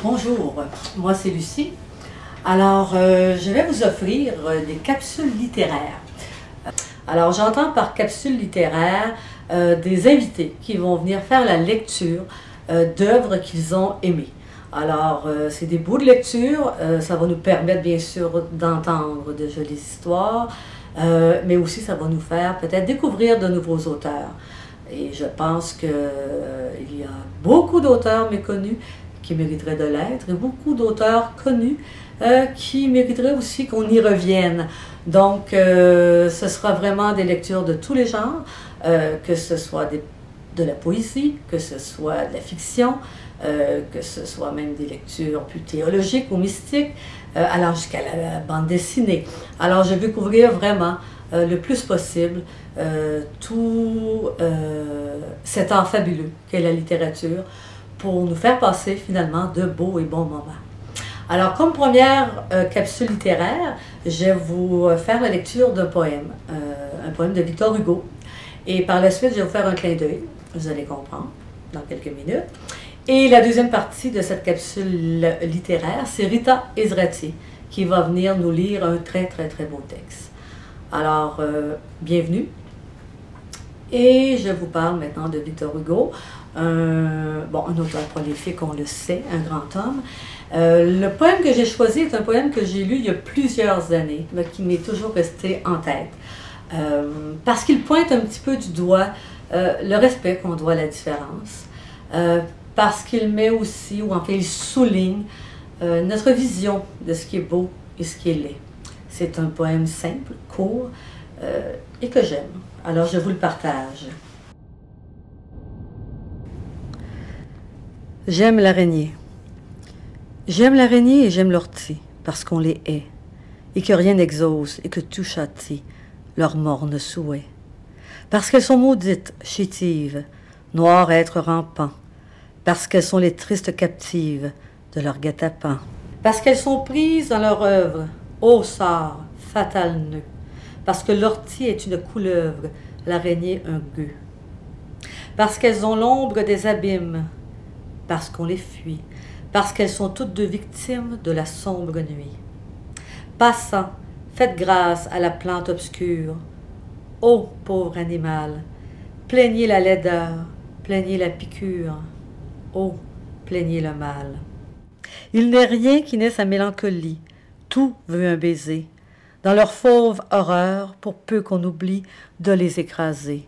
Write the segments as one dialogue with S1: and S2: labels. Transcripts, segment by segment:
S1: Bonjour, moi c'est Lucie. Alors, je vais vous offrir des capsules littéraires. Alors, j'entends par capsules littéraires des invités qui vont venir faire la lecture d'œuvres qu'ils ont aimées. Alors, c'est des bouts de lecture, ça va nous permettre bien sûr d'entendre de jolies histoires, mais aussi ça va nous faire peut-être découvrir de nouveaux auteurs. Et je pense qu'il y a beaucoup d'auteurs méconnus qui mériteraient de l'être et beaucoup d'auteurs connus qui mériteraient aussi qu'on y revienne. Donc, ce sera vraiment des lectures de tous les genres, que ce soit de la poésie, que ce soit de la fiction, que ce soit même des lectures plus théologiques ou mystiques, allant jusqu'à la bande dessinée. Alors, je vais couvrir vraiment le plus possible tout cet art fabuleux qu'est la littérature pour nous faire passer finalement de beaux et bons moments. Alors, comme première capsule littéraire, je vais vous faire la lecture d'un poème de Victor Hugo. Et par la suite, je vais vous faire un clin d'œil, vous allez comprendre dans quelques minutes. Et la deuxième partie de cette capsule littéraire, c'est Rita Ezrati qui va venir nous lire un très beau texte. Alors, bienvenue. Et je vous parle maintenant de Victor Hugo, un auteur prolifique, on le sait, un grand homme. Le poème que j'ai choisi est un poème que j'ai lu il y a plusieurs années, mais qui m'est toujours resté en tête. Parce qu'il pointe un petit peu du doigt le respect qu'on doit à la différence. Parce qu'il met aussi, ou en fait il souligne, notre vision de ce qui est beau et ce qui est laid. C'est un poème simple, court, et que j'aime. Alors je vous le partage. J'aime l'araignée. J'aime l'araignée et j'aime l'ortie, parce qu'on les hait, et que rien n'exauce et que tout châtie leur morne souhait. Parce qu'elles sont maudites, chétives, noires êtres rampants, parce qu'elles sont les tristes captives de leur guet-apens. Parce qu'elles sont prises dans leur œuvre, ô sort, fatal nœud, parce que l'ortie est une couleuvre, l'araignée un gueux. Parce qu'elles ont l'ombre des abîmes, parce qu'on les fuit, parce qu'elles sont toutes deux victimes de la sombre nuit. Passant, faites grâce à la plante obscure. Ô pauvre animal, plaignez la laideur, plaignez la piqûre. Ô, plaignez le mal. Il n'est rien qui n'ait sa mélancolie, tout veut un baiser. Dans leur fauve horreur, pour peu qu'on oublie de les écraser,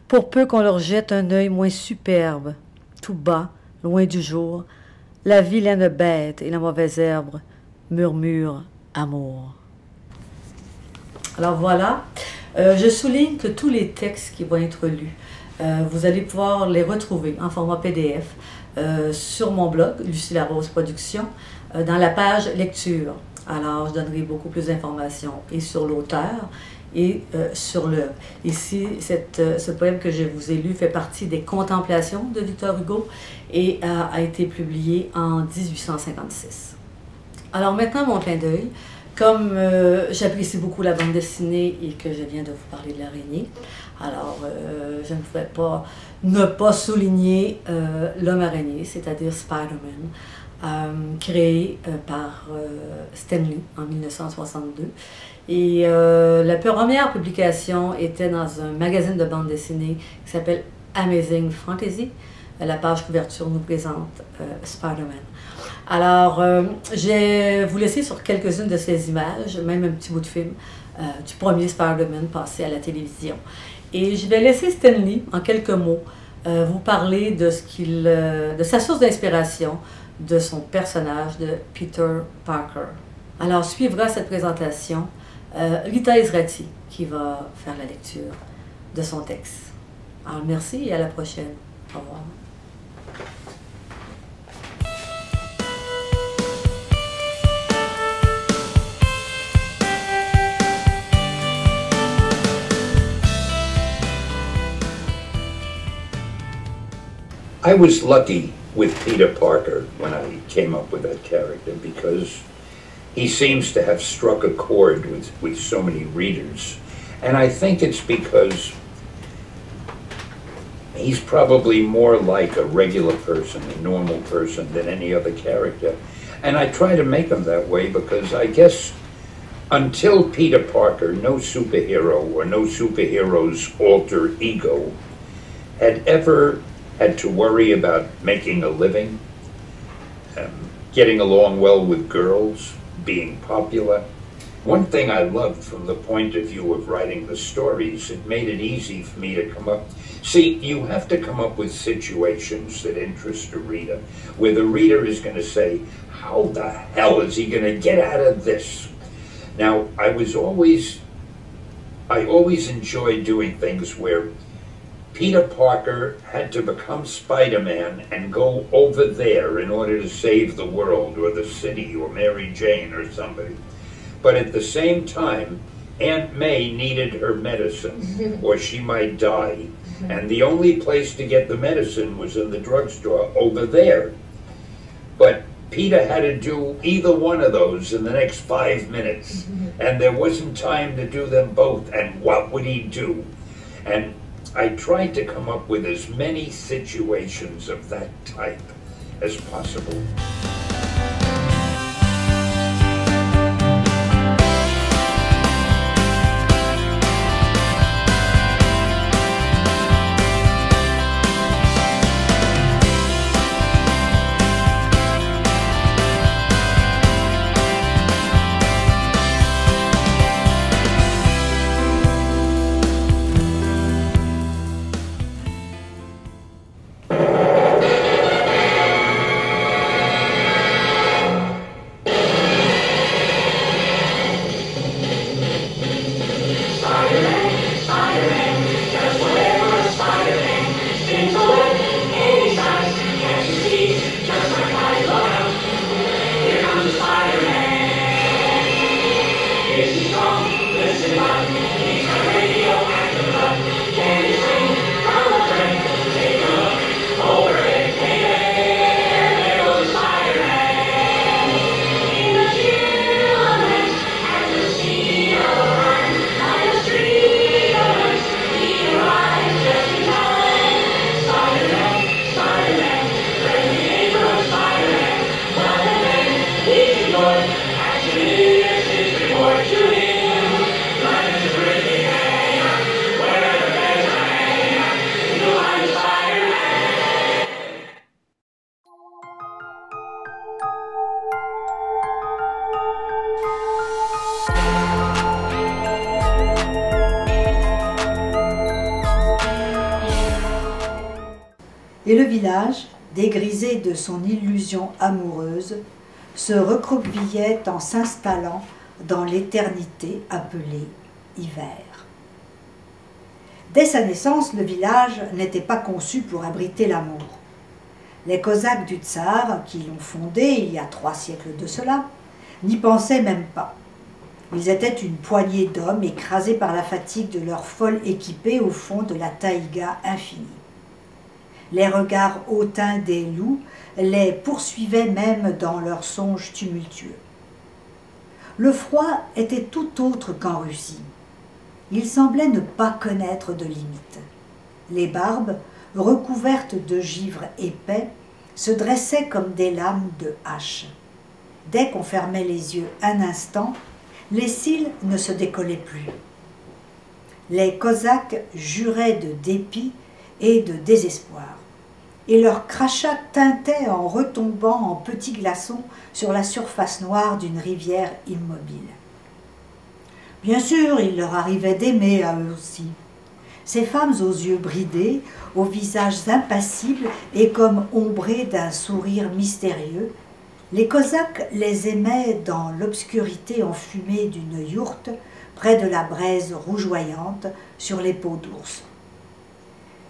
S1: pour peu qu'on leur jette un œil moins superbe, tout bas, loin du jour, la vilaine bête et la mauvaise herbe murmurent amour. Alors voilà, je souligne que tous les textes qui vont être lus, vous allez pouvoir les retrouver en format PDF sur mon blog, Lucie Larose Productions, dans la page lecture. Alors, je donnerai beaucoup plus d'informations et sur l'auteur et sur l'œuvre. Ici, ce poème que je vous ai lu fait partie des Contemplations de Victor Hugo et a été publié en 1856. Alors maintenant, mon clin d'œil. Comme j'apprécie beaucoup la bande dessinée et que je viens de vous parler de l'araignée, alors je ne pouvais pas ne pas souligner l'homme araignée, c'est-à-dire Spider-Man, créé par Stan Lee en 1962. Et la première publication était dans un magazine de bande dessinée qui s'appelle Amazing Fantasy. La page couverture nous présente Spider-Man. Alors, je vais vous laisser sur quelques-unes de ces images, même un petit bout de film du premier Spider-Man passé à la télévision. Et je vais laisser Stan Lee, en quelques mots, vous parler de sa source d'inspiration, de son personnage de Peter Parker. Alors, suivra cette présentation Rita Ezrati, qui va faire la lecture de son texte. Alors, merci et à la prochaine. Au revoir.
S2: I was lucky with Peter Parker when I came up with that character because he seems to have struck a chord with so many readers. And I think it's because he's probably more like a regular person, a normal person, than any other character. And I try to make him that way because I guess until Peter Parker, no superhero or no superhero's alter ego had ever had to worry about making a living, getting along well with girls, being popular. One thing I loved from the point of view of writing the stories, it made it easy for me to come up. See, you have to come up with situations that interest a reader, where the reader is going to say, how the hell is he going to get out of this? Now, I always enjoyed doing things where Peter Parker had to become Spider-Man and go over there in order to save the world or the city or Mary Jane or somebody. But at the same time, Aunt May needed her medicine or she might die. And the only place to get the medicine was in the drugstore over there. But Peter had to do either one of those in the next 5 minutes. And there wasn't time to do them both. And what would he do? And I tried to come up with as many situations of that type as possible.
S3: Et le village, dégrisé de son illusion amoureuse, se recroquevillait en s'installant dans l'éternité appelée hiver. Dès sa naissance, le village n'était pas conçu pour abriter l'amour. Les Cosaques du Tsar, qui l'ont fondé il y a 3 siècles de cela, n'y pensaient même pas. Ils étaient une poignée d'hommes écrasés par la fatigue de leur folle équipée au fond de la taïga infinie. Les regards hautains des loups les poursuivaient même dans leurs songes tumultueux. Le froid était tout autre qu'en Russie. Il semblait ne pas connaître de limites. Les barbes, recouvertes de givre épais, se dressaient comme des lames de hache. Dès qu'on fermait les yeux un instant, les cils ne se décollaient plus. Les Cosaques juraient de dépit et de désespoir, et leurs crachats tintaient en retombant en petits glaçons sur la surface noire d'une rivière immobile. Bien sûr, il leur arrivait d'aimer à eux aussi. Ces femmes aux yeux bridés, aux visages impassibles et comme ombrés d'un sourire mystérieux, les Cosaques les aimaient dans l'obscurité enfumée d'une yourte près de la braise rougeoyante sur les peaux d'ours.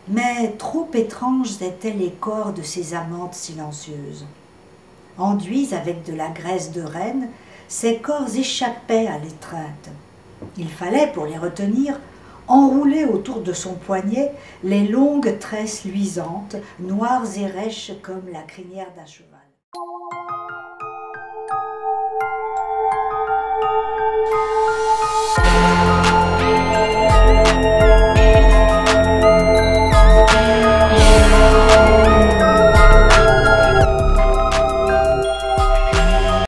S3: Mais trop étranges étaient les corps de ces amantes silencieuses. Enduits avec de la graisse de renne, ces corps échappaient à l'étreinte. Il fallait, pour les retenir, enrouler autour de son poignet les longues tresses luisantes, noires et rêches comme la crinière d'un cheval.